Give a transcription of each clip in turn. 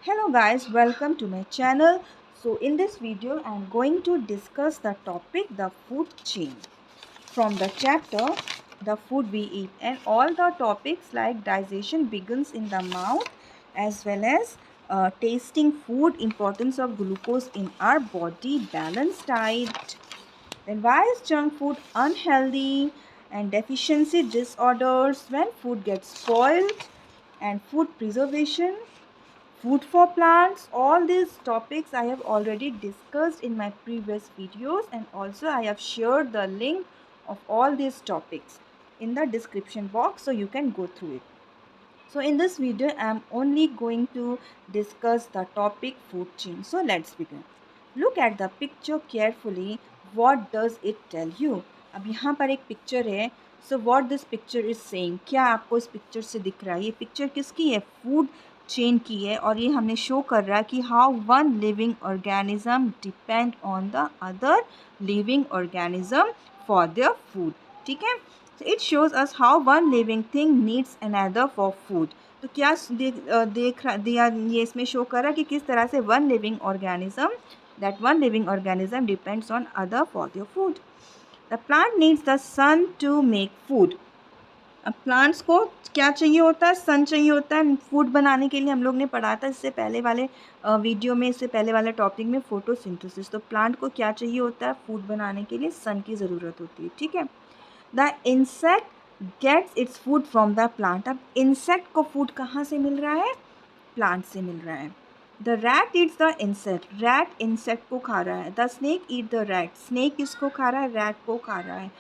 Hello guys, welcome to my channel. So in this video I am going to discuss the topic the food chain from the chapter the food we eat, and all the topics like digestion begins in the mouth, as well as tasting food, importance of glucose in our body, balanced diet, then why is junk food unhealthy, and deficiency disorders when food gets spoiled, and food preservation, food for plants. All these topics I have already discussed in my previous videos, and also I have shared the link of all these topics in the description box so you can go through it. So in this video I am only going to discuss the topic food chain. So let's begin. Look at the picture carefully. What does it tell you? अब यहाँ पर एक picture है. So what this picture is saying, क्या आपको इस picture से दिख रहा है? ये पिक्चर किसकी है? फूड चेन की है, और ये हमें शो कर रहा है कि how one living organism depend on the other living organism for their food. ठीक है. So it shows us how one living thing needs another for food. तो क्या देख रहा दिया, ये इसमें शो कर रहा है कि किस तरह से one living organism depends on other for their food. The plant needs the sun to make food. अब प्लांट्स को क्या चाहिए होता है? सन चाहिए होता है फूड बनाने के लिए. हम लोग ने पढ़ा था इससे पहले वाले वीडियो में, इससे पहले वाले टॉपिक में, फोटोसिंथेसिस. तो प्लांट को क्या चाहिए होता है? फूड बनाने के लिए सन की ज़रूरत होती है. ठीक है. The insect gets its food from the plant. अब इंसेक्ट को फूड कहाँ से मिल रहा है? प्लांट से मिल रहा है. The rat eats the insect. Rat insect को खा रहा है. The snake eat the rat. Snake किसको खा रहा है? रैट को खा रहा है.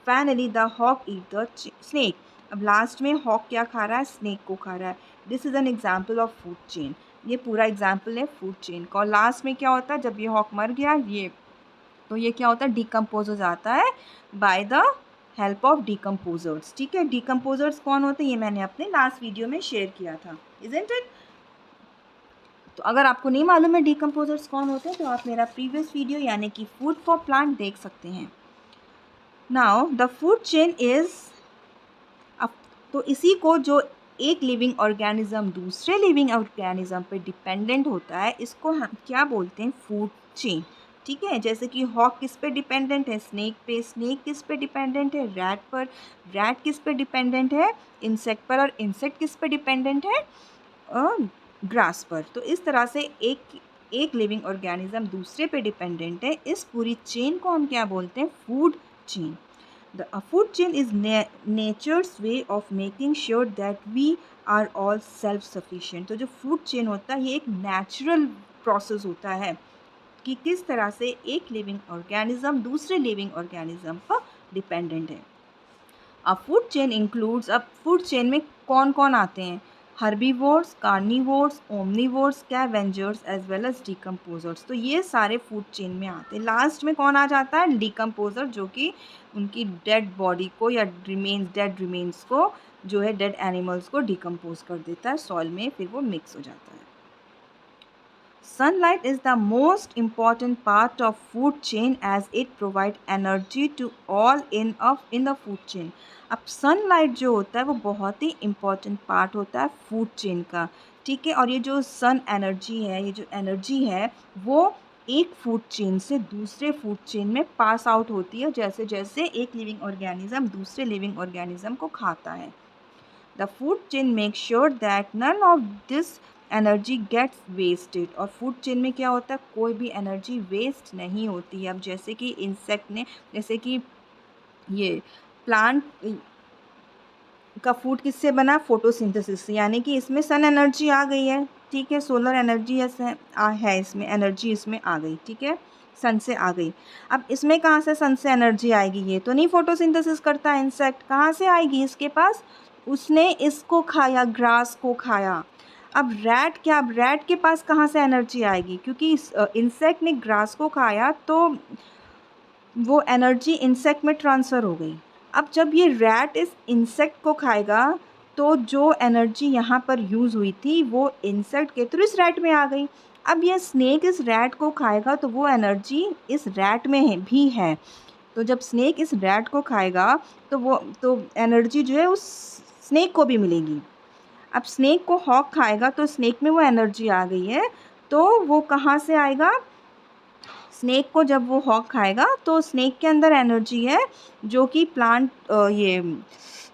Finally the hawk eat the snake. अब लास्ट में हॉक क्या खा रहा है? स्नेक को खा रहा है. This is an example of food chain. ये पूरा एग्जाम्पल है फूड चेन का. और लास्ट में क्या होता है? जब ये हॉक मर गया तो ये क्या होता है? डिकम्पोज हो जाता है by the help of decomposers. ठीक है. डिकम्पोजर्स कौन होते हैं? ये मैंने अपने लास्ट वीडियो में शेयर किया था. Isn't it? तो अगर आपको नहीं मालूम है डिकम्पोजर्स कौन होते हैं, तो आप मेरा प्रीवियस वीडियो यानी कि फूड फॉर प्लांट देख सकते हैं. Now the food chain is, अब तो इसी को जो एक लिविंग ऑर्गेनिज्म दूसरे लिविंग ऑर्गेनिज्म पे डिपेंडेंट होता है, इसको हम क्या बोलते हैं? Food chain. ठीक है. जैसे कि हॉक किस पे डिपेंडेंट है? स्नेक पे. स्नेक किस पे डिपेंडेंट है? रैट पर. रैट किस पे डिपेंडेंट है? इंसेक्ट पर. और इंसेक्ट किस पे डिपेंडेंट है? ग्रास पर. तो इस तरह से एक लिविंग ऑर्गेनिज्म दूसरे पे डिपेंडेंट है. इस पूरी चेन को हम क्या बोलते हैं? Food chain. The food chain is nature's way of making sure that we are all self-sufficient. तो जो फूड चेन होता है ये एक नेचुरल प्रोसेस होता है कि किस तरह से एक लिविंग ऑर्गेनिज्म दूसरे लिविंग ऑर्गेनिज्म पर डिपेंडेंट है. अब फूड चेन इंक्लूड्स, अब फूड चेन में कौन कौन आते हैं? Herbivores, carnivores, omnivores, scavengers as well as decomposers. तो ये सारे फूड चेन में आते हैं. लास्ट में कौन आ जाता है? डिकम्पोजर, जो कि उनकी डेड बॉडी को या डेड रिमेन्स को, जो है डेड एनिमल्स को डिकम्पोज कर देता है सॉइल में, फिर वो मिक्स हो जाता है. Sunlight is the most important part of food chain as it provides energy to all in the food chain. अब सनलाइट जो होता है वो बहुत ही इम्पॉर्टेंट पार्ट होता है फूड चेन का. ठीक है. और ये जो सन एनर्जी है, ये जो एनर्जी है वो एक फूड चेन से दूसरे फूड चेन में पास आउट होती है, जैसे जैसे एक लिविंग ऑर्गेनिज्म दूसरे लिविंग ऑर्गेनिज्म को खाता है. The food chain make sure that none of this energy gets wasted. और फूड चेन में क्या होता है? कोई भी एनर्जी वेस्ट नहीं होती. अब जैसे कि इंसेक्ट ने, जैसे कि ये प्लांट का फूड किससे बना? फोटोसिंथेसिस से. यानी कि इसमें सन एनर्जी आ गई है. ठीक है. सोलर एनर्जी है इसमें, एनर्जी इसमें आ गई. ठीक है. सन से आ गई. अब इसमें कहाँ से सन से एनर्जी आएगी? ये तो नहीं फोटोसिंथेसिस करता इंसेक्ट. कहाँ से आएगी इसके पास? उसने इसको खाया, ग्रास को खाया. अब रैट के पास कहाँ से एनर्जी आएगी? क्योंकि इंसेक्ट ने ग्रास को खाया तो वो एनर्जी इंसेक्ट में ट्रांसफ़र हो गई. अब जब ये रैट इस इंसेक्ट को खाएगा तो जो एनर्जी यहाँ पर यूज़ हुई थी वो इंसेक्ट के थ्रू इस रैट में आ गई. अब ये स्नेक इस रैट को खाएगा तो वो एनर्जी इस रैट में भी है. तो जब स्नेक इस रैट को खाएगा तो एनर्जी जो है उस स्नेक को भी मिलेगी. अब स्नेक को हॉक खाएगा तो स्नेक में वो एनर्जी आ गई है, तो वो कहाँ से आएगा? स्नेक को जब वो हॉक खाएगा तो स्नेक के अंदर एनर्जी है जो कि प्लांट ये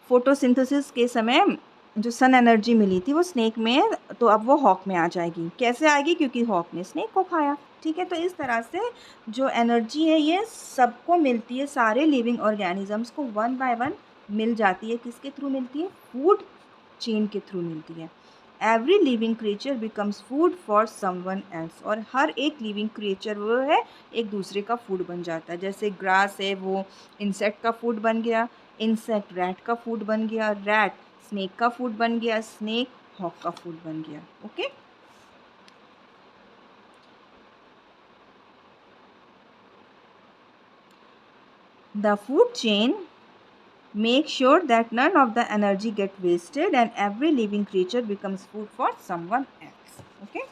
फोटोसिंथेसिस के समय जो सन एनर्जी मिली थी वो स्नेक में है, तो अब वो हॉक में आ जाएगी। कैसे आएगी? क्योंकि हॉक ने स्नेक को खाया। ठीक है, तो इस तरह से जो एनर्जी है ये सबको मिलती है, सारे लिविंग ऑर्गेनिजम्स को वन बाय वन मिल जाती है। किसके थ्रू मिलती है? फूड चेन के थ्रू मिलती है। Every living creature becomes food for someone else, और हर एक लिविंग क्रिएचर वो है एक दूसरे का फूड बन जाता है। जैसे ग्रास है वो इंसेक्ट का फूड बन गया, इंसेक्ट रैट का फूड बन गया, रैट स्नेक का फूड बन गया, स्नेक हॉक का फूड बन गया। Okay, the food chain make sure that none of the energy get wasted and every living creature becomes food for someone else. Okay,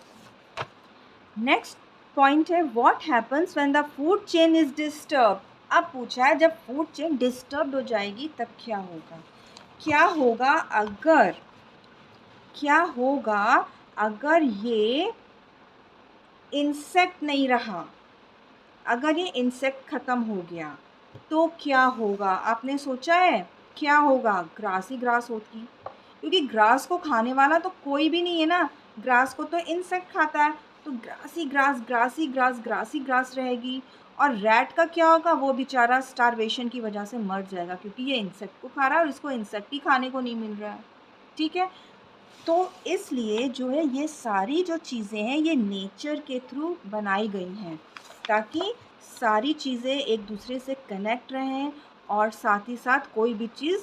next point है what happens when the food chain is disturbed. अब पूछा है जब food chain disturb हो जाएगी तब क्या होगा? क्या होगा अगर ये इंसेक्ट नहीं रहा, अगर ये इंसेक्ट ख़त्म हो गया तो क्या होगा? आपने सोचा है क्या होगा? ग्रास ही ग्रास होती, क्योंकि ग्रास को खाने वाला तो कोई भी नहीं है ना, ग्रास को तो इंसेक्ट खाता है, तो ग्रास ही ग्रास, ग्रास ही ग्रास, ग्रास ही ग्रास रहेगी। और रैट का क्या होगा? वो बेचारा स्टारवेशन की वजह से मर जाएगा, क्योंकि ये इंसेक्ट को खा रहा है और इसको इंसेक्ट ही खाने को नहीं मिल रहा है। ठीक है, तो इसलिए जो है ये सारी जो चीज़ें हैं ये नेचर के थ्रू बनाई गई हैं, ताकि सारी चीज़ें एक दूसरे से कनेक्ट रहें और साथ ही साथ कोई भी चीज़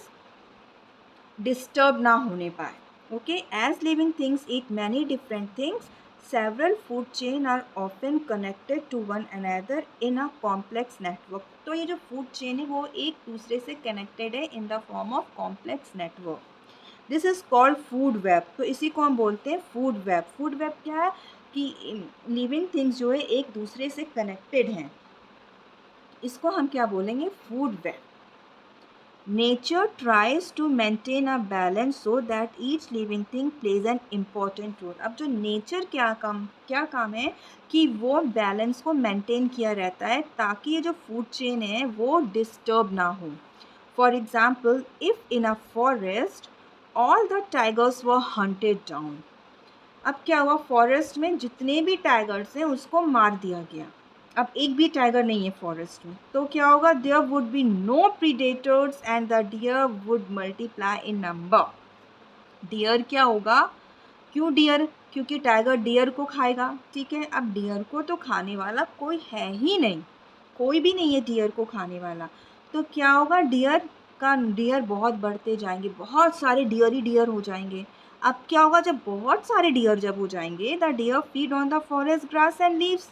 डिस्टर्ब ना होने पाए। Okay, as living things eat many different things, several food chain are often connected to one another in a complex network. तो ये जो फूड चेन है वो एक दूसरे से कनेक्टेड है in the form of complex network. This is called food web. तो इसी को हम बोलते हैं फूड वेब। फूड वेब क्या है कि लिविंग थिंग्स जो है एक दूसरे से कनेक्टेड हैं, इसको हम क्या बोलेंगे? Food web. Nature tries to maintain a balance so that each living thing plays an important role. अब जो नेचर क्या काम है कि वो बैलेंस को मेंटेन किया रहता है ताकि ये जो फूड चेन है वो डिस्टर्ब ना हो। For example, if in a forest all the tigers were hunted down. अब क्या हुआ? फॉरेस्ट में जितने भी टाइगर्स हैं उसको मार दिया गया। अब एक भी टाइगर नहीं है फॉरेस्ट में, तो क्या होगा? There would be no predators and the deer would multiply in number. Deer क्या होगा? क्यों डियर? क्योंकि टाइगर डियर को खाएगा। ठीक है, अब डियर को तो खाने वाला कोई है ही नहीं, कोई भी नहीं है डियर को खाने वाला, तो क्या होगा? डियर बहुत बढ़ते जाएंगे, बहुत सारे डियर ही डियर हो जाएंगे। अब क्या होगा? जब बहुत सारे डियर जब हो जाएंगे, the deer feed on the forest grass and leaves.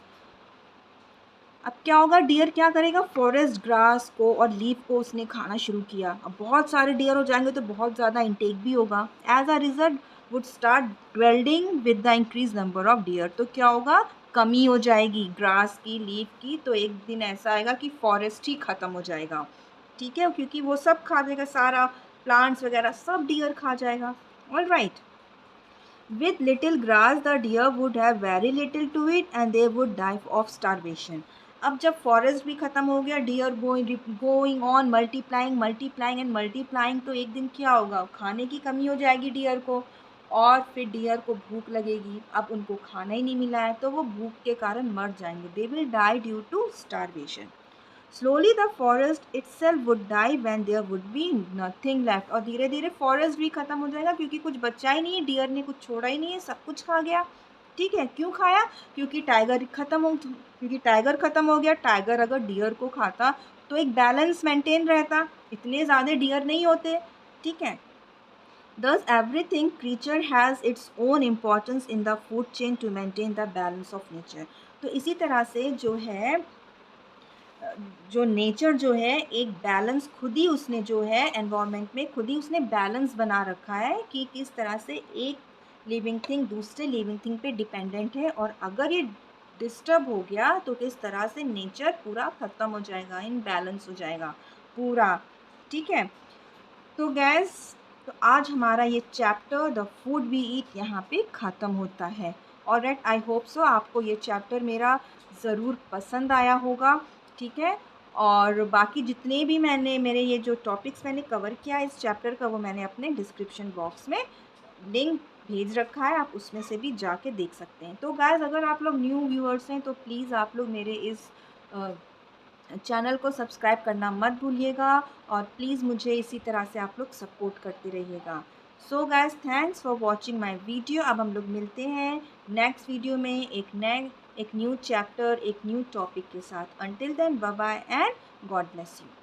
अब क्या होगा? डियर क्या करेगा? फॉरेस्ट ग्रास को और लीफ को उसने खाना शुरू किया। अब बहुत सारे डियर हो जाएंगे तो बहुत ज़्यादा इंटेक भी होगा। As a result would start dwindling with the increase number of deer. तो क्या होगा? कमी हो जाएगी ग्रास की, लीफ की, तो एक दिन ऐसा आएगा कि फॉरेस्ट ही ख़त्म हो जाएगा। ठीक है, क्योंकि वो सब खा जाएगा, सारा प्लांट्स वगैरह सब डियर खा जाएगा। All right, with little grass, the deer would have very little to eat and they would die of starvation. अब जब फॉरेस्ट भी ख़त्म हो गया, deer going on multiplying and multiplying, तो एक दिन क्या होगा? खाने की कमी हो जाएगी डियर को, और फिर डियर को भूख लगेगी। अब उनको खाना ही नहीं मिला है तो वो भूख के कारण मर जाएंगे। They will die due to starvation. Slowly the forest itself would die when there would be nothing left. और धीरे धीरे फॉरेस्ट भी ख़त्म हो जाएगा, क्योंकि कुछ बचा ही नहीं है, डियर ने कुछ छोड़ा ही नहीं है, सब कुछ खा गया। ठीक है, क्यों खाया? क्योंकि टाइगर ख़त्म हो गया। टाइगर अगर डियर को खाता तो एक बैलेंस मेंटेन रहता, इतने ज़्यादा डियर नहीं होते। ठीक है, thus everything creature has its own importance in the food chain to maintain the balance of nature। तो इसी तरह से जो नेचर जो है एक बैलेंस खुद ही उसने जो है एनवायरनमेंट में खुद ही उसने बैलेंस बना रखा है कि किस तरह से एक लिविंग थिंग दूसरे लिविंग थिंग पे डिपेंडेंट है, और अगर ये डिस्टर्ब हो गया तो किस तरह से नेचर पूरा ख़त्म हो जाएगा, इनबैलेंस हो जाएगा पूरा। ठीक है, तो गैस तो आज हमारा ये chapter the food we eat यहाँ पे ख़त्म होता है। ऑलराइट, आई होप सो आपको ये चैप्टर मेरा ज़रूर पसंद आया होगा, ठीक है। और बाकी जितने भी मेरे ये जो टॉपिक्स मैंने कवर किया इस चैप्टर का, वो मैंने अपने डिस्क्रिप्शन बॉक्स में लिंक भेज रखा है, आप उसमें से भी जाके देख सकते हैं। तो गाइस, अगर आप लोग न्यू व्यूअर्स हैं तो प्लीज़ आप लोग मेरे इस चैनल को सब्सक्राइब करना मत भूलिएगा, और प्लीज़ मुझे इसी तरह से आप लोग सपोर्ट करते रहिएगा। So guys, thanks for watching my video. अब हम लोग मिलते हैं नेक्स्ट वीडियो में एक न्यू चैप्टर, एक न्यू टॉपिक के साथ। Until then, bye bye and God bless you.